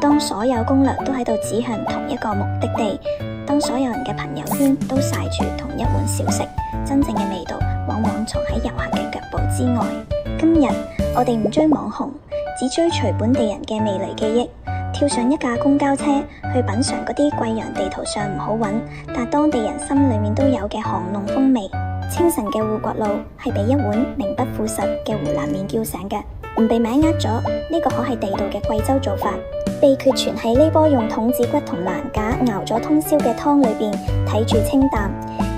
當所有攻略都喺度指向同一個目的地，當所有人嘅朋友圈都曬住同一碗小食，真正嘅味道往往藏喺遊客嘅腳步之外。今日我哋唔追網紅，只追隨本地人嘅味蕾記憶，跳上一架公交車去品嘗嗰啲貴陽地圖上唔好揾，但當地人心裏面都有嘅巷弄風味。清晨嘅護國路係俾一碗名不副實嘅湖南麵叫醒嘅，唔被名呃咗，呢個可係地道嘅貴州做法。秘訣全喺呢鍋用筒子骨同欄架熬咗通宵嘅湯裏邊，睇住清淡，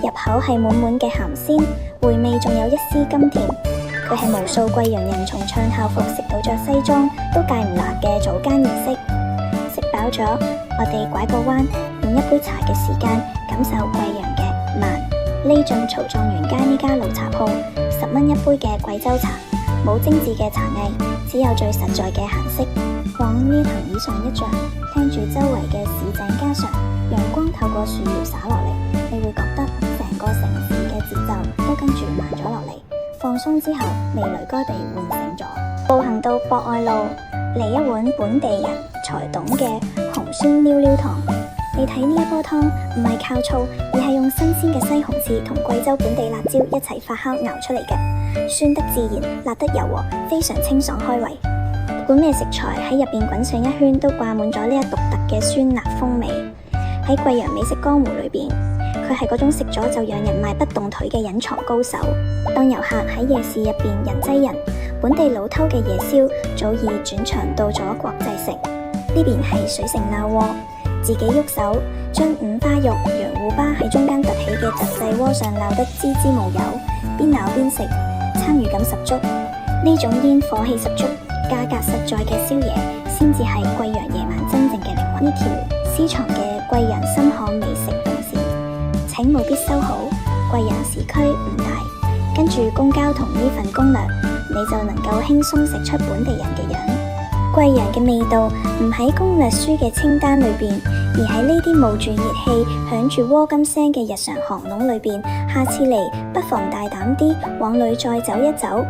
入口係滿滿嘅鹹鮮，回味仲有一絲甘甜。佢係無數貴陽人從唱校服食到着西裝都戒唔辣嘅早間儀式。食飽咗，我哋拐個彎，用一杯茶嘅時間感受貴陽嘅慢。呢進曹狀元街呢家老茶鋪，10蚊一杯嘅貴州茶，冇精緻嘅茶藝，只有最實在嘅閒適。往呢藤椅上一坐，聽住周圍嘅市井家常，陽光透過樹葉灑落嚟，你會覺得成個城市嘅節奏都跟住慢咗落嚟。放鬆之後，味蕾該被喚醒咗。步行到博愛路，嚟一碗本地人才懂嘅紅酸溜溜湯。你睇呢一煲湯唔係靠醋，而係用新鮮嘅西紅柿同貴州本地辣椒一齊發酵熬出嚟嘅，酸得自然，辣得柔和，非常清爽開胃。不管咩食材喺入邊滾上一圈，都掛滿咗呢一獨特嘅酸辣風味。喺貴陽美食江湖裏邊，佢係嗰種食咗就讓人邁不動腿嘅隱藏高手。當遊客喺夜市入邊人擠人，本地老偷嘅夜宵早已轉場到咗國際城。呢邊係水城鬧鍋，自己喐手將五花肉、羊護巴喺中間凸起嘅特製鍋上鬧得滋滋無油，邊鬧邊食，參與感十足。呢種煙火氣十足、價格實在嘅宵夜，先至係貴陽夜晚真正嘅靈魂。呢條私藏嘅貴陽深巷美食動線，請務必收好。貴陽市區唔大，跟住公交同呢份攻略，你就能夠輕鬆食出本地人嘅樣。貴陽嘅味道唔喺攻略書嘅清單裏邊，而喺呢啲冒住熱氣、響住鍋金聲嘅日常巷弄裏邊。下次嚟不妨大膽啲往裏再走一走。